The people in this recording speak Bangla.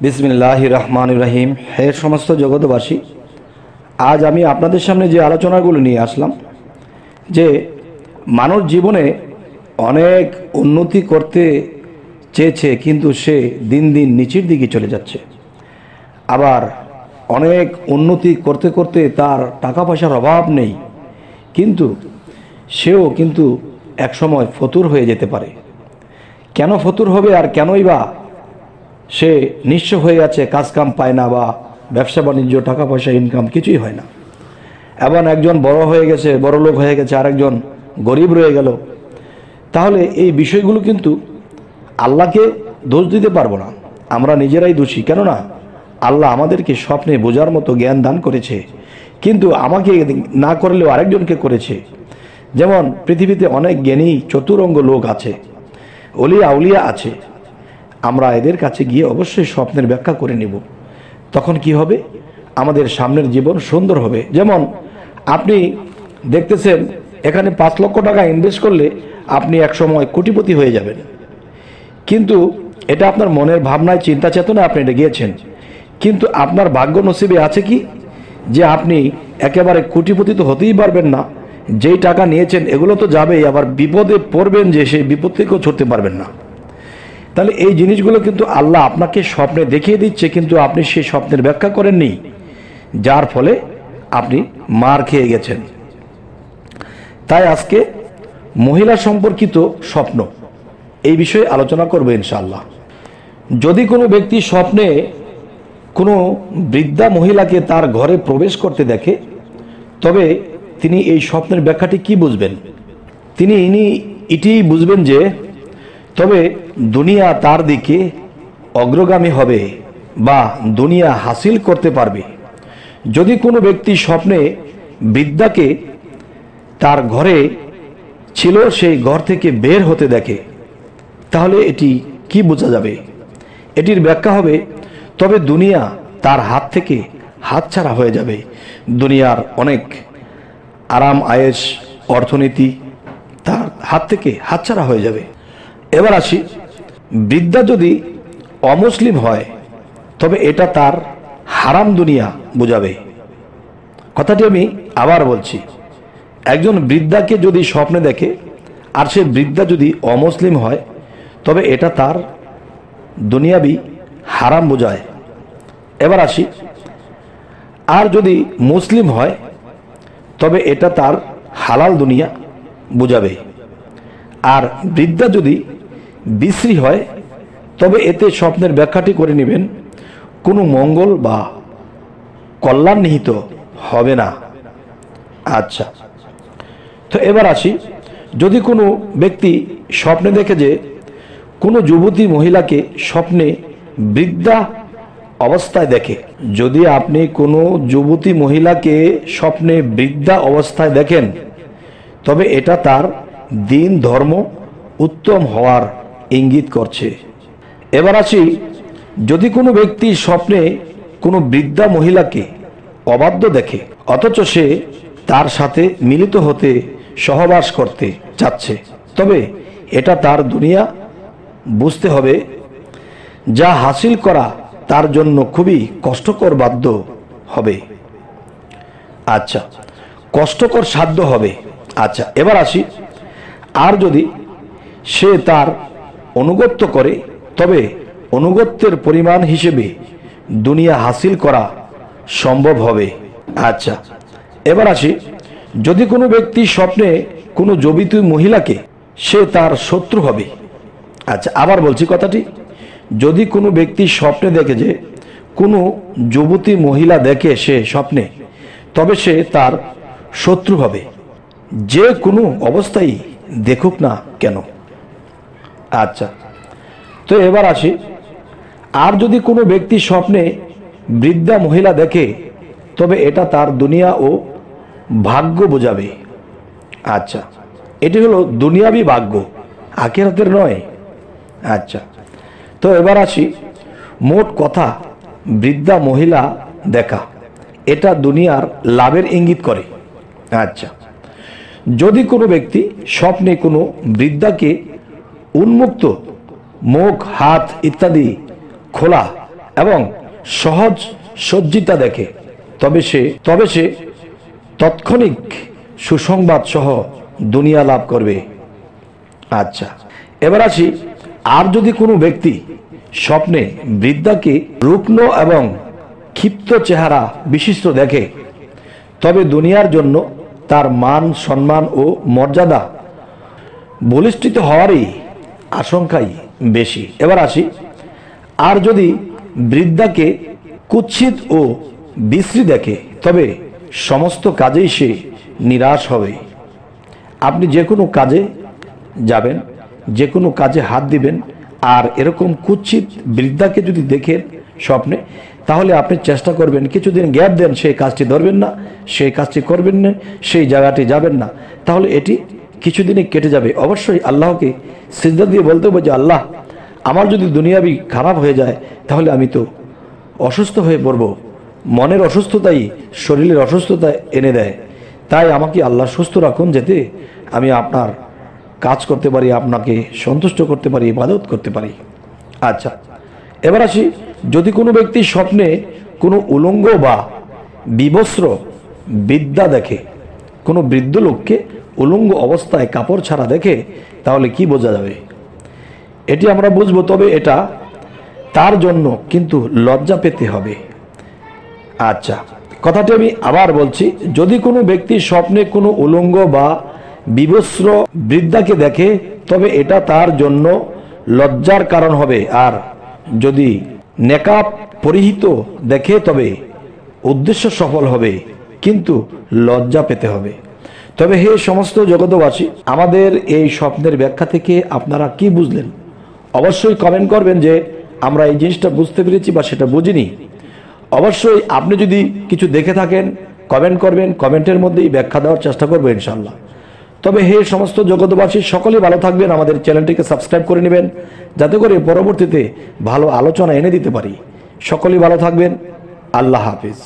বিসমিল্লাহির রহমানির রহিম। হে সমস্ত জগৎবাসী, আজ আমি আপনাদের সামনে যে আলোচনাগুলো নিয়ে আসলাম যে মানব জীবনে অনেক উন্নতি করতে চেয়েছে, কিন্তু সে দিন দিন নিচের দিকে চলে যাচ্ছে। আবার অনেক উন্নতি করতে করতে তার টাকা পয়সার অভাব নেই, কিন্তু সেও কিন্তু একসময় ফতুর হয়ে যেতে পারে। কেন ফতুর হবে আর কেনই বা সে নিঃস্ব হয়ে যাচ্ছে, কাজকাম পায় না, বা ব্যবসা বাণিজ্য টাকা পয়সা ইনকাম কিছুই হয় না। এবং একজন বড় হয়ে গেছে, বড় লোক হয়ে গেছে, আরেকজন গরিব রয়ে গেল। তাহলে এই বিষয়গুলো কিন্তু আল্লাহকে দোষ দিতে পারবো না, আমরা নিজেরাই দোষী। কেননা আল্লাহ আমাদেরকে স্বপ্নে বোঝার মতো জ্ঞান দান করেছে, কিন্তু আমাকে না করলেও আরেকজনকে করেছে। যেমন পৃথিবীতে অনেক জ্ঞানী চতুরঙ্গ লোক আছে, অলিয়া আউলিয়া আছে, আমরা এদের কাছে গিয়ে অবশ্যই স্বপ্নের ব্যাখ্যা করে নিব। তখন কি হবে? আমাদের সামনের জীবন সুন্দর হবে। যেমন আপনি দেখতেছেন এখানে 5 লক্ষ টাকা ইনভেস্ট করলে আপনি একসময় কোটিপতি হয়ে যাবেন, কিন্তু এটা আপনার মনের ভাবনায়, চিন্তা চেতনায় আপনি এটা গিয়েছেন। কিন্তু আপনার ভাগ্য নসিবে আছে কি যে আপনি একেবারে কোটিপতি তো হতেই পারবেন না। যেই টাকা নিয়েছেন এগুলো তো যাবেই, আবার বিপদে পড়বেন যে সেই বিপদ থেকেও ছুটতে পারবেন না। তাহলে এই জিনিসগুলো কিন্তু আল্লাহ আপনাকে স্বপ্নে দেখিয়ে দিচ্ছে, কিন্তু আপনি সেই স্বপ্নের ব্যাখ্যা করেননি, যার ফলে আপনি মার খেয়ে গেছেন। তাই আজকে মহিলা সম্পর্কিত স্বপ্ন এই বিষয়ে আলোচনা করব ইনশাআল্লাহ। যদি কোনো ব্যক্তি স্বপ্নে কোনো বৃদ্ধা মহিলাকে তার ঘরে প্রবেশ করতে দেখে, তবে তিনি এই স্বপ্নের ব্যাখ্যাটি কি বুঝবেন? তিনি এটি বুঝবেন যে তবে দুনিয়া তার দিকে অগ্রগামী হবে বা দুনিয়া হাসিল করতে পারবে। যদি কোনো ব্যক্তি স্বপ্নে বৃদ্ধাকে তার ঘরে ছিল সেই ঘর থেকে বের হতে দেখে, তাহলে এটি কি বোঝা যাবে? এটির ব্যাখ্যা হবে তবে দুনিয়া তার হাত থেকে হাতছাড়া হয়ে যাবে, দুনিয়ার অনেক আরাম আয়েশ অর্থনীতি তার হাত থেকে হাতছাড়া হয়ে যাবে। এবার আসি, বৃদ্ধা যদি অমুসলিম হয় তবে এটা তার হারাম দুনিয়া বোঝাবে। কথাটি আমি আবার বলছি, একজন বৃদ্ধাকে যদি স্বপ্নে দেখে আর সে বৃদ্ধা যদি অমুসলিম হয় তবে এটা তার দুনিয়াবি হারাম বোঝায়। এবার আসি, আর যদি মুসলিম হয় তবে এটা তার হালাল দুনিয়া বোঝাবে। আর বৃদ্ধা যদি বিশ্রী হয় তবে এতে স্বপ্নের ব্যাখ্যাটি করে নেবেন কোনো মঙ্গল বা কল্যাণ নিহিত হবে না। আচ্ছা, তো এবার আসি, যদি কোনো ব্যক্তি স্বপ্নে দেখে যে কোনো যুবতী মহিলাকে স্বপ্নে বৃদ্ধা অবস্থায় দেখে, যদি আপনি কোনো যুবতী মহিলাকে স্বপ্নে বৃদ্ধা অবস্থায় দেখেন তবে এটা তার দিন ধর্ম উত্তম হওয়ার ইঙ্গিত করছে। এবার আসি, যদি কোনো ব্যক্তি স্বপ্নে কোনো বৃদ্ধা মহিলাকে অবাধ্য দেখে অথচ সে তার সাথে মিলিত হতে সহবাস করতে চাচ্ছে, তবে এটা তার দুনিয়া বুঝতে হবে, যা হাসিল করা তার জন্য খুবই কষ্টকর বাধ্য হবে। আচ্ছা, কষ্টকর সাধ্য হবে। আচ্ছা, এবার আসি, আর যদি সে তার অনুগত্য করে তবে অনুগত্যের পরিমাণ হিসেবে দুনিয়া হাসিল করা সম্ভব হবে। আচ্ছা, এবার আসি, যদি কোনো ব্যক্তি স্বপ্নে কোনো যুবতী মহিলাকে সে তার শত্রু হবে। আচ্ছা, আবার বলছি কথাটি, যদি কোনো ব্যক্তি স্বপ্নে দেখে যে কোনো যুবতী মহিলা দেখে সে স্বপ্নে, তবে সে তার শত্রু হবে, যে কোনো অবস্থায় দেখুক না কেন। আচ্ছা, তো এবার আসি, আর যদি কোনো ব্যক্তি স্বপ্নে বৃদ্ধা মহিলা দেখে তবে এটা তার দুনিয়া ও ভাগ্য বোঝাবে। আচ্ছা, এটি হলো দুনিয়াবি ভাগ্য, আখিরাতের নয়। আচ্ছা, তো এবার আসি, মোট কথা বৃদ্ধা মহিলা দেখা এটা দুনিয়ার লাভের ইঙ্গিত করে। আচ্ছা, যদি কোনো ব্যক্তি স্বপ্নে কোনো বৃদ্ধাকে উন্মুক্ত মুখ হাত ইত্যাদি খোলা এবং সহজ সজ্জিতা দেখে, তবে সে তাৎক্ষণিক সুসংবাদ সহ দুনিয়া লাভ করবে। আচ্ছা, এবার আসি, আর যদি কোনো ব্যক্তি স্বপ্নে বৃদ্ধাকে রুগ্ন এবং ক্ষিপ্ত চেহারা বিশিষ্ট দেখে, তবে দুনিয়ার জন্য তার মান সম্মান ও মর্যাদা বলিষ্ঠিত হওয়ারই আশঙ্কাই বেশি। এবার আসি, আর যদি বৃদ্ধাকে কুৎসিত ও বিশ্রী দেখে, তবে সমস্ত কাজেই সে নিরাশ হবে। আপনি যে কোনো কাজে যাবেন, যে কোনো কাজে হাত দিবেন, আর এরকম কুৎসিত বৃদ্ধাকে যদি দেখেন স্বপ্নে, তাহলে আপনি চেষ্টা করবেন কিছুদিন গ্যাপ দেন, সেই কাজটি ধরবেন না, সেই কাজটি করবেন না, সেই জায়গাটি যাবেন না, তাহলে এটি কিছুদিনই কেটে যাবে। অবশ্যই আল্লাহকে সিজদা দিয়ে বলতে হবে যে আল্লাহ, আমার যদি দুনিয়াবি খারাপ হয়ে যায় তাহলে আমি তো অসুস্থ হয়ে পড়ব। মনের অসুস্থতাই শরীরের অসুস্থতা এনে দেয়, তাই আমাকে আল্লাহ সুস্থ রাখুন, যাতে আমি আপনার কাজ করতে পারি, আপনাকে সন্তুষ্ট করতে পারি, ইবাদত করতে পারি। আচ্ছা, এবার আসি, যদি কোনো ব্যক্তি স্বপ্নে কোনো উলঙ্গ বা বিবস্ত্র বৃদ্ধা দেখে, কোনো বৃদ্ধ লোককে উলঙ্গ অবস্থায় কাপড় ছাড়া দেখে, তাহলে কি বোঝা যাবে? এটি আমরা বুঝবো, তবে এটা তার জন্য কিন্তু লজ্জা পেতে হবে। আচ্ছা, কথাটি আমি আবার বলছি, যদি কোনো ব্যক্তি স্বপ্নে কোনো উলঙ্গ বা বিবস্ত্র বৃদ্ধাকে দেখে, তবে এটা তার জন্য লজ্জার কারণ হবে। আর যদি নেকাব পরিহিত দেখে, তবে উদ্দেশ্য সফল হবে, কিন্তু লজ্জা পেতে হবে। তবে হে সমস্ত জগতবাসী, আমাদের এই স্বপ্নের ব্যাখ্যা থেকে আপনারা কি বুঝলেন? অবশ্যই কমেন্ট করবেন যে আমরা এই জিনিসটা বুঝতে পেরেছি বা সেটা বুঝিনি। অবশ্যই আপনি যদি কিছু দেখে থাকেন কমেন্ট করবেন, কমেন্টের মধ্যেই ব্যাখ্যা দেওয়ার চেষ্টা করবো ইনশাল্লাহ। তবে হে সমস্ত জগতবাসী, সকলেই ভালো থাকবেন, আমাদের চ্যানেলটিকে সাবস্ক্রাইব করে নেবেন, যাতে করে পরবর্তীতে ভালো আলোচনা এনে দিতে পারি। সকলেই ভালো থাকবেন, আল্লাহ হাফিজ।